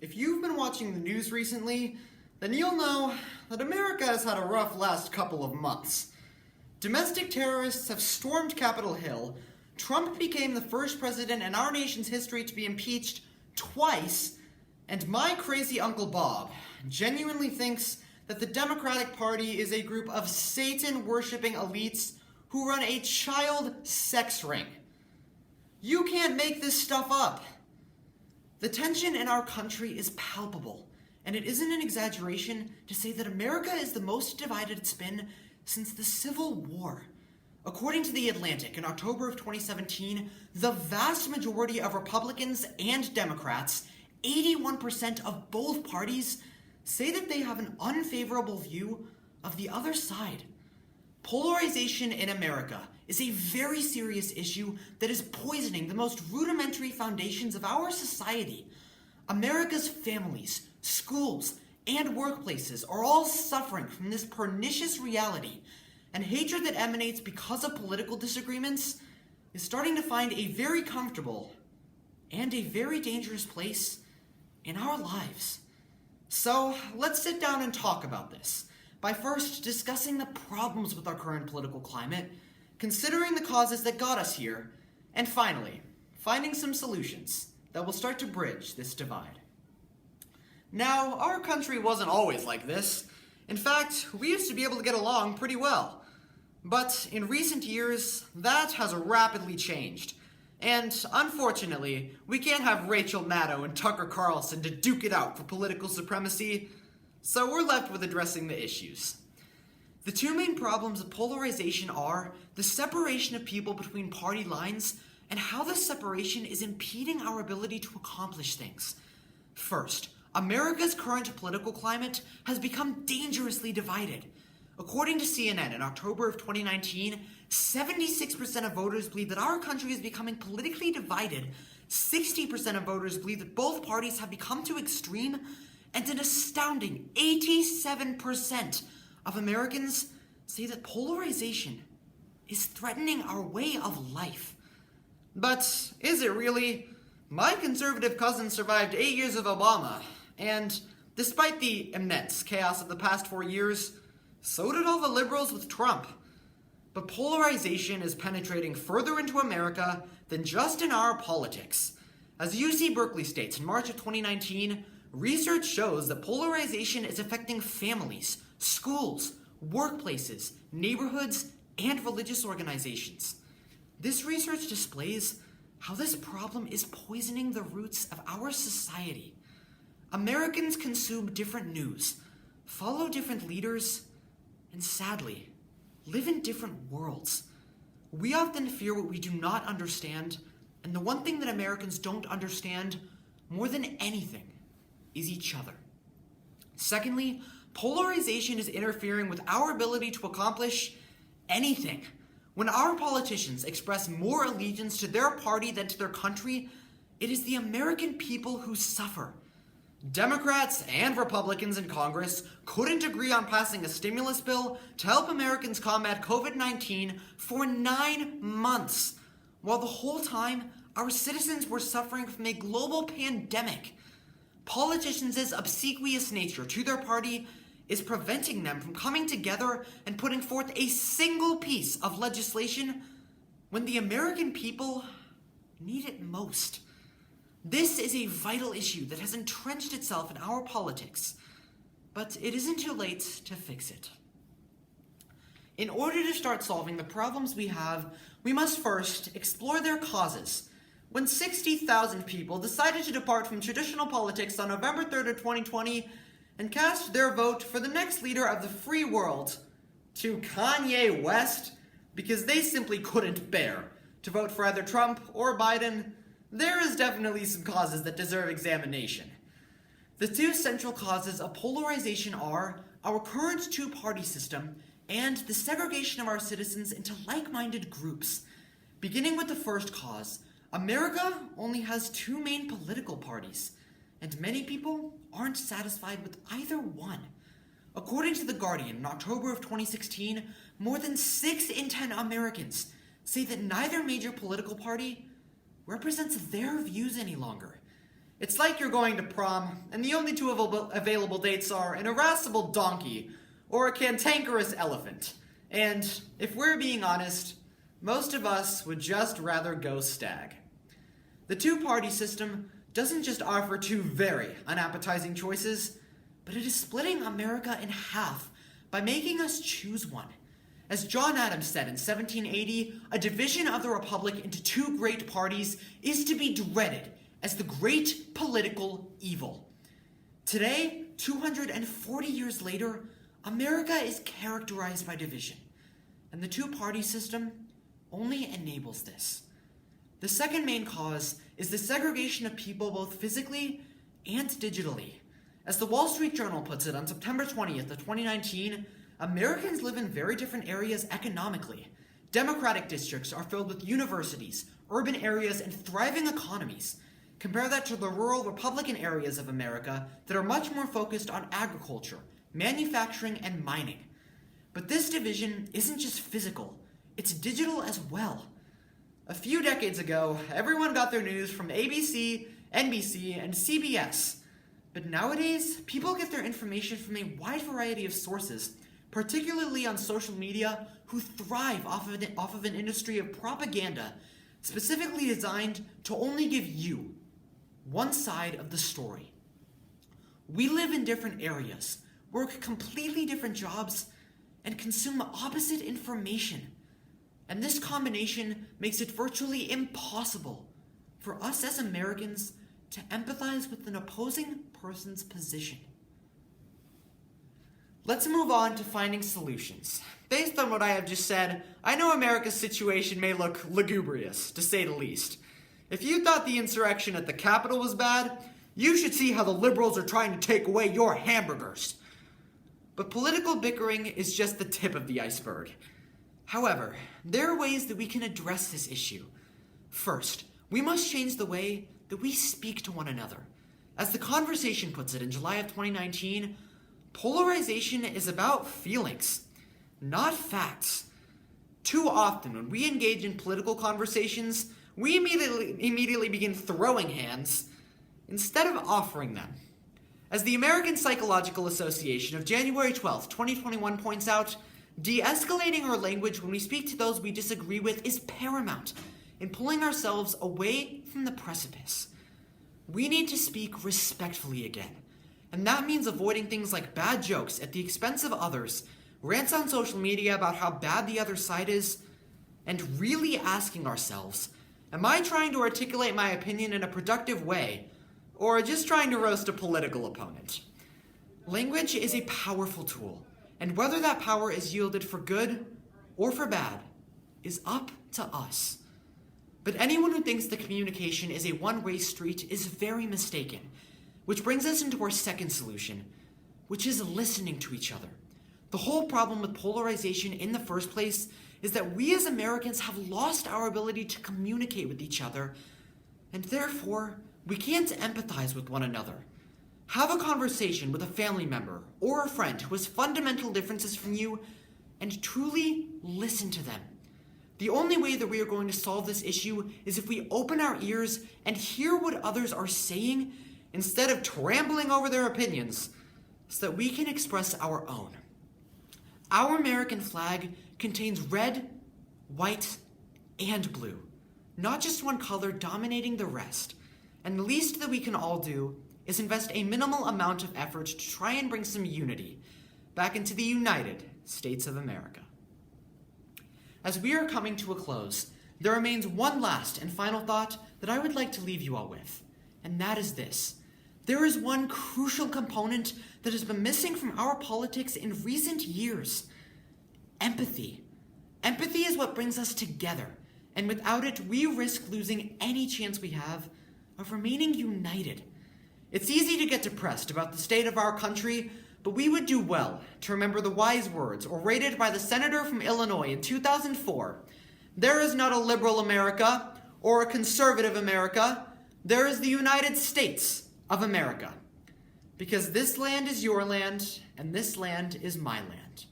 If you've been watching the news recently, then you'll know that America has had a rough last couple of months. Domestic terrorists have stormed Capitol Hill, Trump became the first president in our nation's history to be impeached twice, and my crazy Uncle Bob genuinely thinks that the Democratic Party is a group of Satan-worshipping elites who run a child sex ring. You can't make this stuff up. The tension in our country is palpable, and it isn't an exaggeration to say that America is the most divided it's been since the Civil War. According to The Atlantic, in October of 2017, the vast majority of Republicans and Democrats, 81% of both parties, say that they have an unfavorable view of the other side. Polarization in America is a very serious issue that is poisoning the most rudimentary foundations of our society. America's families, schools, and workplaces are all suffering from this pernicious reality, and hatred that emanates because of political disagreements is starting to find a very comfortable and a very dangerous place in our lives. So let's sit down and talk about this by first discussing the problems with our current political climate, considering the causes that got us here, and finally, finding some solutions that will start to bridge this divide. Now, our country wasn't always like this. In fact, we used to be able to get along pretty well. But in recent years, that has rapidly changed. And unfortunately, we can't have Rachel Maddow and Tucker Carlson to duke it out for political supremacy, so we're left with addressing the issues. The two main problems of polarization are the separation of people between party lines and how this separation is impeding our ability to accomplish things. First, America's current political climate has become dangerously divided. According to CNN in October of 2019, 76% of voters believe that our country is becoming politically divided, 60% of voters believe that both parties have become too extreme, and an astounding 87% of Americans say that polarization is threatening our way of life. But is it really? My conservative cousin survived 8 years of Obama, and despite the immense chaos of the past 4 years, so did all the liberals with Trump. But polarization is penetrating further into America than just in our politics. As UC Berkeley states in March of 2019, research shows that polarization is affecting families, schools, workplaces, neighborhoods, and religious organizations. This research displays how this problem is poisoning the roots of our society. Americans consume different news, follow different leaders, and sadly, live in different worlds. We often fear what we do not understand, and the one thing that Americans don't understand more than anything is each other. Secondly, polarization is interfering with our ability to accomplish anything. When our politicians express more allegiance to their party than to their country, it is the American people who suffer. Democrats and Republicans in Congress couldn't agree on passing a stimulus bill to help Americans combat COVID-19 for 9 months, while the whole time our citizens were suffering from a global pandemic. Politicians' obsequious nature to their party is preventing them from coming together and putting forth a single piece of legislation when the American people need it most. This is a vital issue that has entrenched itself in our politics, but it isn't too late to fix it. In order to start solving the problems we have, we must first explore their causes. When 60,000 people decided to depart from traditional politics on November 3rd of 2020 and cast their vote for the next leader of the free world, to Kanye West, because they simply couldn't bear to vote for either Trump or Biden, there is definitely some causes that deserve examination. The two central causes of polarization are our current two-party system and the segregation of our citizens into like-minded groups. Beginning with the first cause, America only has two main political parties, and many people aren't satisfied with either one. According to The Guardian, in October of 2016, more than 6 in 10 Americans say that neither major political party represents their views any longer. It's like you're going to prom, and the only two available dates are an irascible donkey or a cantankerous elephant. And if we're being honest, most of us would just rather go stag. The two-party system doesn't just offer two very unappetizing choices, but it is splitting America in half by making us choose one. As John Adams said in 1780, a division of the republic into two great parties is to be dreaded as the great political evil. Today, 240 years later, America is characterized by division, and the two-party system only enables this. The second main cause is the segregation of people both physically and digitally. As the Wall Street Journal puts it on September 20th of 2019, Americans live in very different areas economically. Democratic districts are filled with universities, urban areas, and thriving economies. Compare that to the rural Republican areas of America that are much more focused on agriculture, manufacturing, and mining. But this division isn't just physical, it's digital as well. A few decades ago, everyone got their news from ABC, NBC, and CBS. But nowadays, people get their information from a wide variety of sources, particularly on social media, who thrive off of an industry of propaganda specifically designed to only give you one side of the story. We live in different areas, work completely different jobs, and consume opposite information. And this combination makes it virtually impossible for us as Americans to empathize with an opposing person's position. Let's move on to finding solutions. Based on what I have just said, I know America's situation may look lugubrious, to say the least. If you thought the insurrection at the Capitol was bad, you should see how the liberals are trying to take away your hamburgers. But political bickering is just the tip of the iceberg. However, there are ways that we can address this issue. First, we must change the way that we speak to one another. As The Conversation puts it in July of 2019, polarization is about feelings, not facts. Too often, when we engage in political conversations, we immediately begin throwing hands instead of offering them. As the American Psychological Association of January 12, 2021 points out, de-escalating our language when we speak to those we disagree with is paramount in pulling ourselves away from the precipice. We need to speak respectfully again, and that means avoiding things like bad jokes at the expense of others, rants on social media about how bad the other side is, and really asking ourselves, am I trying to articulate my opinion in a productive way, or just trying to roast a political opponent? Language is a powerful tool, and whether that power is yielded for good or for bad is up to us. But anyone who thinks the communication is a one-way street is very mistaken, which brings us into our second solution, which is listening to each other. The whole problem with polarization in the first place is that we as Americans have lost our ability to communicate with each other, and therefore, we can't empathize with one another. Have a conversation with a family member or a friend who has fundamental differences from you and truly listen to them. The only way that we are going to solve this issue is if we open our ears and hear what others are saying instead of trampling over their opinions so that we can express our own. Our American flag contains red, white, and blue, not just one color dominating the rest. And the least that we can all do is invest a minimal amount of effort to try and bring some unity back into the United States of America. As we are coming to a close, there remains one last and final thought that I would like to leave you all with, and that is this. There is one crucial component that has been missing from our politics in recent years: empathy. Empathy is what brings us together, and without it, we risk losing any chance we have of remaining united. It's easy to get depressed about the state of our country, but we would do well to remember the wise words orated by the senator from Illinois in 2004. There is not a liberal America or a conservative America. There is the United States of America. Because this land is your land, and this land is my land.